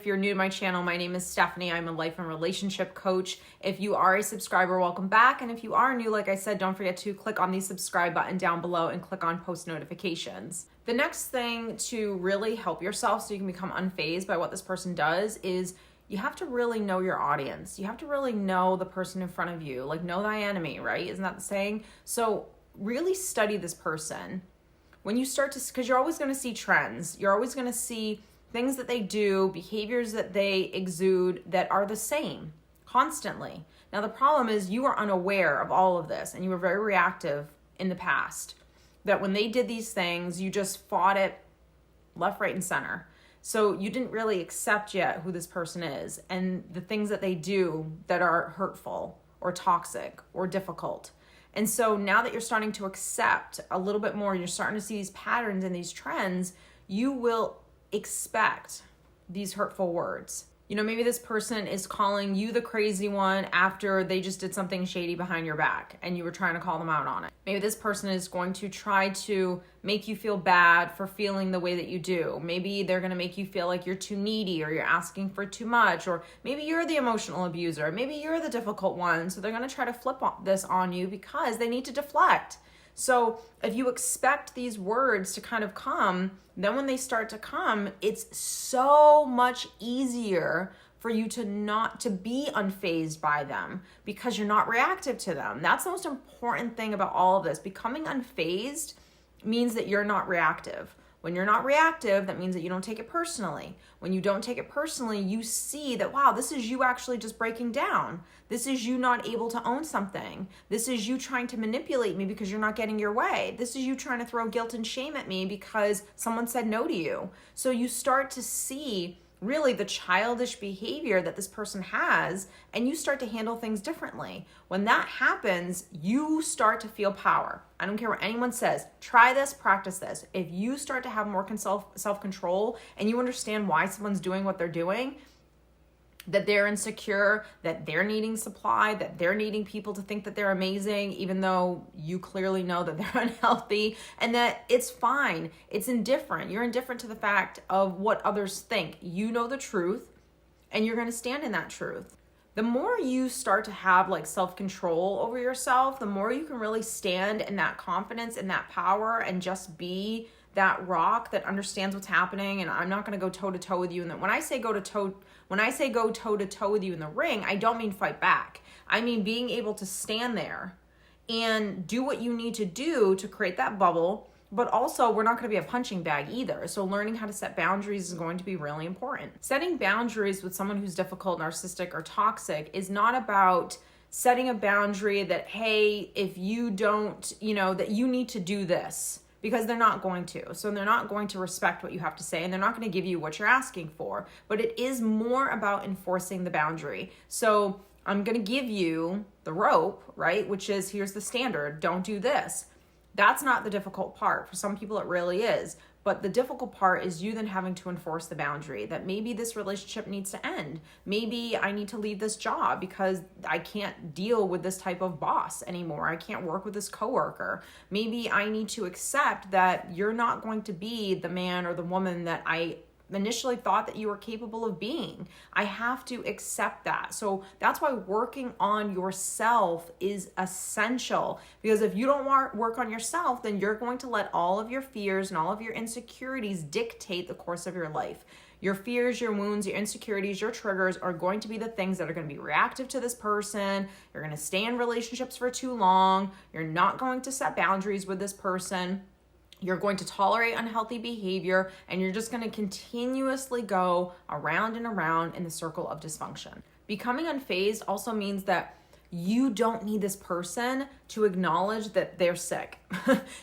If you're new to my channel, my name is Stephanie. I'm a life and relationship coach. If you are a subscriber, welcome back. And if you are new, like I said, don't forget to click on the subscribe button down below and click on post notifications. The next thing to really help yourself so you can become unfazed by what this person does is you have to really know your audience. You have to really know the person in front of you, like know thy enemy, right? Isn't that the saying? So really study this person. When you start to, because you're always going to see trends. You're always going to see things that they do, behaviors that they exude that are the same constantly. Now, the problem is you are unaware of all of this and you were very reactive in the past. That when they did these things, you just fought it left, right, and center. So you didn't really accept yet who this person is and the things that they do that are hurtful or toxic or difficult. And so now that you're starting to accept a little bit more, you're starting to see these patterns and these trends, you will expect these hurtful words. You know, maybe this person is calling you the crazy one after they just did something shady behind your back and you were trying to call them out on it. Maybe this person is going to try to make you feel bad for feeling the way that you do. Maybe they're going to make you feel like you're too needy or you're asking for too much, or maybe you're the emotional abuser. Maybe you're the difficult one. So they're going to try to flip this on you because they need to deflect. So if you expect these words to kind of come, then when they start to come, it's so much easier for you to not to be unfazed by them because you're not reactive to them. That's the most important thing about all of this. Becoming unfazed means that you're not reactive. When you're not reactive, that means that you don't take it personally. When you don't take it personally, you see that, wow, this is you actually just breaking down. This is you not able to own something. This is you trying to manipulate me because you're not getting your way. This is you trying to throw guilt and shame at me because someone said no to you. So you start to see really the childish behavior that this person has, and you start to handle things differently. When that happens, you start to feel power. I don't care what anyone says. Try this, practice this. If you start to have more self-control and you understand why someone's doing what they're doing, that they're insecure, that they're needing supply, that they're needing people to think that they're amazing, even though you clearly know that they're unhealthy, and that it's fine. It's indifferent. You're indifferent to the fact of what others think. You know the truth, and you're going to stand in that truth. The more you start to have like self-control over yourself, the more you can really stand in that confidence and that power and just be that rock that understands what's happening. And I'm not going to go toe to toe with you. And when I say go toe to toe with you in the ring, I don't mean fight back. I mean being able to stand there and do what you need to do to create that bubble. But also, we're not going to be a punching bag either. So learning how to set boundaries is going to be really important. Setting boundaries with someone who's difficult, narcissistic, or toxic is not about setting a boundary that, hey, if you don't, that you need to do this, because they're not going to. So they're not going to respect what you have to say, and they're not going to give you what you're asking for. But it is more about enforcing the boundary. So I'm going to give you the rope, right? Which is, here's the standard. Don't do this. That's not the difficult part. For some people, it really is. But the difficult part is you then having to enforce the boundary that maybe this relationship needs to end. Maybe I need to leave this job because I can't deal with this type of boss anymore. I can't work with this coworker. Maybe I need to accept that you're not going to be the man or the woman that I initially thought that you were capable of being. I have to accept that. So that's why working on yourself is essential, because if you don't work on yourself, then you're going to let all of your fears and all of your insecurities dictate the course of your life. Your fears, your wounds, your insecurities, your triggers are going to be the things that are going to be reactive to this person. You're going to stay in relationships for too long. You're not going to set boundaries with this person. You're going to tolerate unhealthy behavior, and you're just going to continuously go around and around in the circle of dysfunction. Becoming unfazed also means that you don't need this person to acknowledge that they're sick.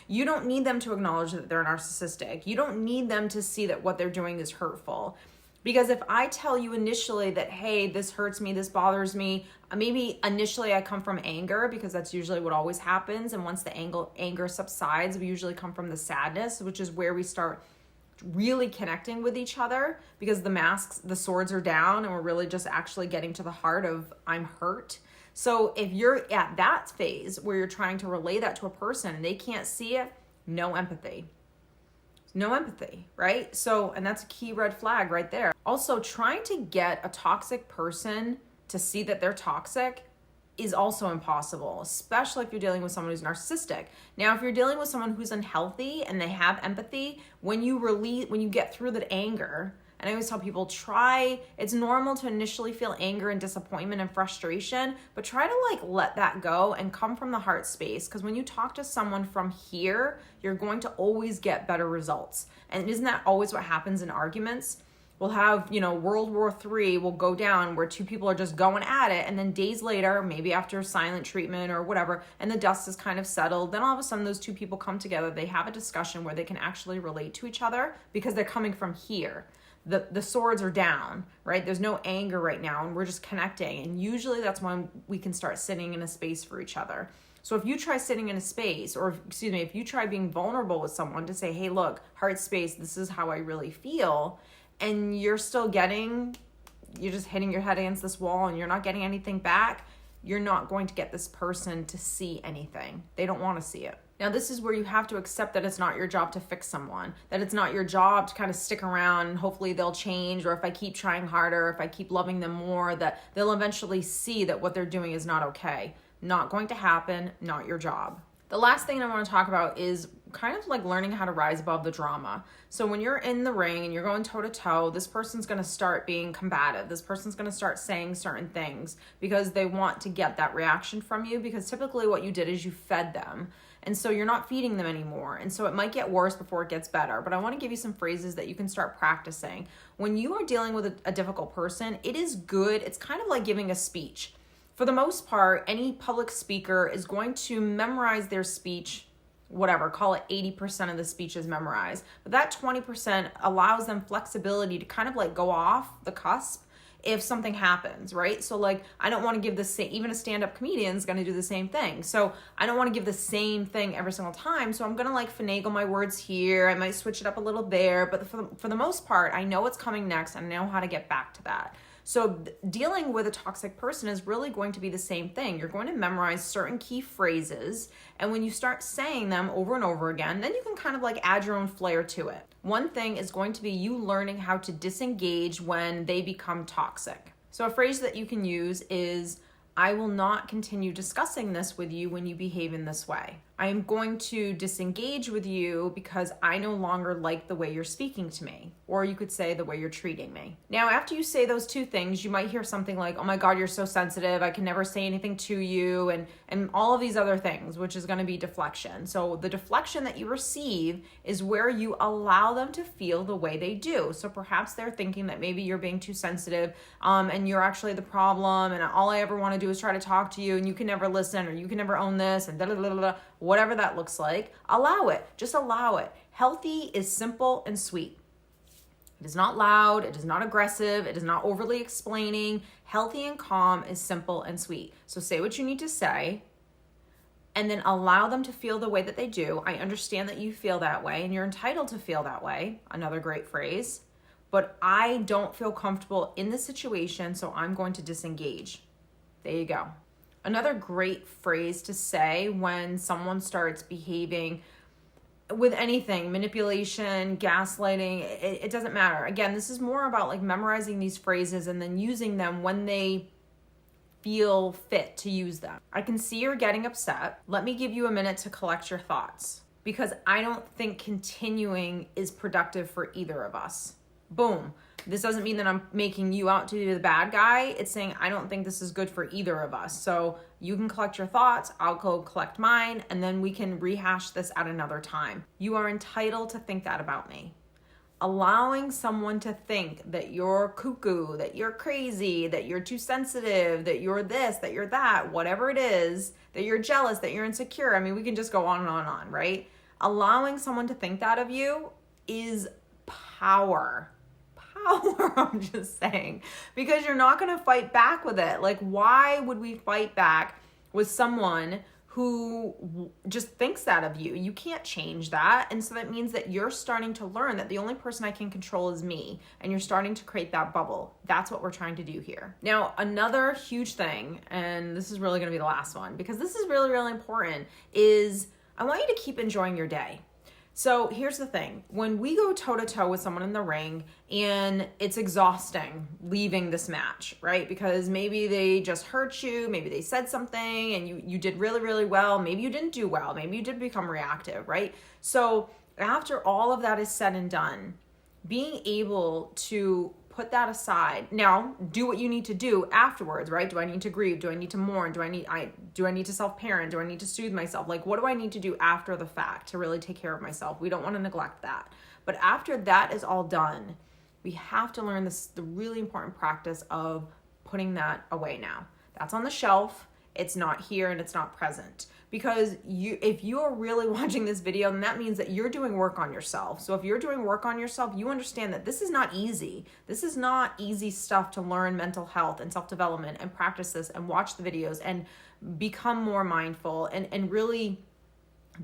You don't need them to acknowledge that they're narcissistic. You don't need them to see that what they're doing is hurtful. Because if I tell you initially that, hey, this hurts me, this bothers me, maybe initially I come from anger, because that's usually what always happens. And once the anger subsides, we usually come from the sadness, which is where we start really connecting with each other, because the swords are down and we're really just actually getting to the heart of I'm hurt. So if you're at that phase where you're trying to relay that to a person and they can't see it, no empathy. No empathy, right? So, and that's a key red flag right there. Also, trying to get a toxic person to see that they're toxic is also impossible, especially if you're dealing with someone who's narcissistic. Now, if you're dealing with someone who's unhealthy and they have empathy, when you get through that anger, and I always tell people, it's normal to initially feel anger and disappointment and frustration, but try to let that go and come from the heart space. Because when you talk to someone from here, you're going to always get better results. And isn't that always what happens in arguments? We'll have, World War III will go down where two people are just going at it. And then days later, maybe after silent treatment or whatever, and the dust is kind of settled, then all of a sudden those two people come together. They have a discussion where they can actually relate to each other because they're coming from here. The swords are down, right? There's no anger right now, and we're just connecting. And usually that's when we can start sitting in a space for each other. So if you try sitting in a space, if you try being vulnerable with someone to say, hey, look, heart space, this is how I really feel, and you're just hitting your head against this wall and you're not getting anything back, you're not going to get this person to see anything. They don't want to see it. Now, this is where you have to accept that it's not your job to fix someone, that it's not your job to kind of stick around and hopefully they'll change, or if I keep trying harder, if I keep loving them more, that they'll eventually see that what they're doing is not okay. Not going to happen, not your job. The last thing I want to talk about is kind of learning how to rise above the drama. So when you're in the ring and you're going toe to toe, this person's going to start being combative. This person's going to start saying certain things because they want to get that reaction from you, because typically what you did is you fed them. And so you're not feeding them anymore. And so it might get worse before it gets better. But I want to give you some phrases that you can start practicing. When you are dealing with a difficult person, it is good. It's kind of like giving a speech. For the most part, any public speaker is going to memorize their speech, whatever, call it 80% of the speech is memorized. But that 20% allows them flexibility to kind of go off the cusp if something happens, right? So I don't want to give the same, even a stand-up comedian is going to do the same thing. So I don't want to give the same thing every single time. So I'm going to finagle my words here. I might switch it up a little there, but for the most part, I know what's coming next and I know how to get back to that. So dealing with a toxic person is really going to be the same thing. You're going to memorize certain key phrases, and when you start saying them over and over again, then you can kind of add your own flair to it. One thing is going to be you learning how to disengage when they become toxic. So a phrase that you can use is, I will not continue discussing this with you when you behave in this way. I am going to disengage with you because I no longer like the way you're speaking to me. Or you could say the way you're treating me. Now, after you say those two things, you might hear something like, oh my God, you're so sensitive. I can never say anything to you. And all of these other things, which is going to be deflection. So the deflection that you receive is where you allow them to feel the way they do. So perhaps they're thinking that maybe you're being too sensitive and you're actually the problem. And all I ever want to do is try to talk to you and you can never listen, or you can never own this, and whatever that looks like. Allow it. Just allow it. Healthy is simple and sweet. It is not loud. It is not aggressive. It is not overly explaining. Healthy and calm is simple and sweet. So say what you need to say and then allow them to feel the way that they do. I understand that you feel that way and you're entitled to feel that way. Another great phrase. But I don't feel comfortable in this situation, so I'm going to disengage. There you go. Another great phrase to say when someone starts behaving with anything, manipulation, gaslighting, it doesn't matter. Again, this is more about memorizing these phrases and then using them when they feel fit to use them. I can see you're getting upset. Let me give you a minute to collect your thoughts, because I don't think continuing is productive for either of us. Boom. This doesn't mean that I'm making you out to be the bad guy. It's saying I don't think this is good for either of us. So you can collect your thoughts, I'll go collect mine, and then we can rehash this at another time. You are entitled to think that about me. Allowing someone to think that you're cuckoo, that you're crazy, that you're too sensitive, that you're this, that you're that, whatever it is, that you're jealous, that you're insecure. I mean, we can just go on and on and on, right? Allowing someone to think that of you is power. I'm just saying, because you're not going to fight back with it. Why would we fight back with someone who just thinks that of you? You can't change that. And so that means that you're starting to learn that the only person I can control is me. And you're starting to create that bubble. That's what we're trying to do here. Now, another huge thing, and this is really going to be the last one, because this is really, really important, is I want you to keep enjoying your day. So here's the thing. When we go toe to toe with someone in the ring and it's exhausting leaving this match, right? Because maybe they just hurt you, maybe they said something and you did really, really well. Maybe you didn't do well. Maybe you did become reactive, right? So after all of that is said and done, being able to put that aside. Now, do what you need to do afterwards, right? Do I need to grieve? Do I need to mourn? Do I need to self-parent? Do I need to soothe myself? Like, what do I need to do after the fact to really take care of myself? We don't want to neglect that. But after that is all done, we have to learn the really important practice of putting that away now. That's on the shelf. It's not here and it's not present. Because if you're really watching this video, then that means that you're doing work on yourself. So if you're doing work on yourself, you understand that this is not easy. This is not easy stuff to learn mental health and self-development and practice this and watch the videos and become more mindful and really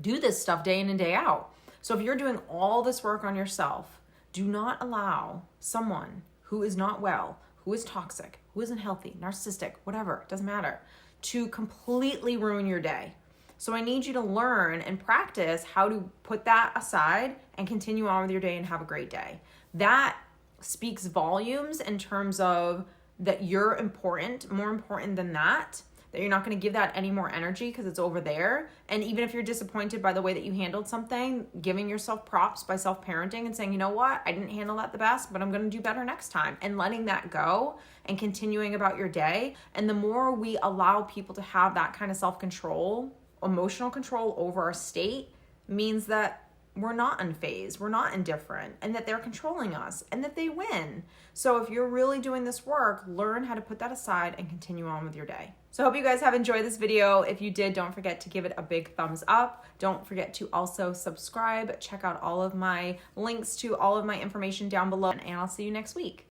do this stuff day in and day out. So if you're doing all this work on yourself, do not allow someone who is not well, who is toxic, who isn't healthy, narcissistic, whatever, it doesn't matter, to completely ruin your day. So I need you to learn and practice how to put that aside and continue on with your day and have a great day. That speaks volumes in terms of that you're important, more important than that you're not going to give that any more energy because it's over there. And even if you're disappointed by the way that you handled something, giving yourself props by self-parenting and saying, you know what, I didn't handle that the best, but I'm going to do better next time, and letting that go and continuing about your day. And the more we allow people to have that kind of self-control, emotional control over our state, means that we're not unfazed, we're not indifferent, and that they're controlling us and that they win. So if you're really doing this work, learn how to put that aside and continue on with your day. So I hope you guys have enjoyed this video. If you did, don't forget to give it a big thumbs up. Don't forget to also subscribe. Check out all of my links to all of my information down below, and I'll see you next week.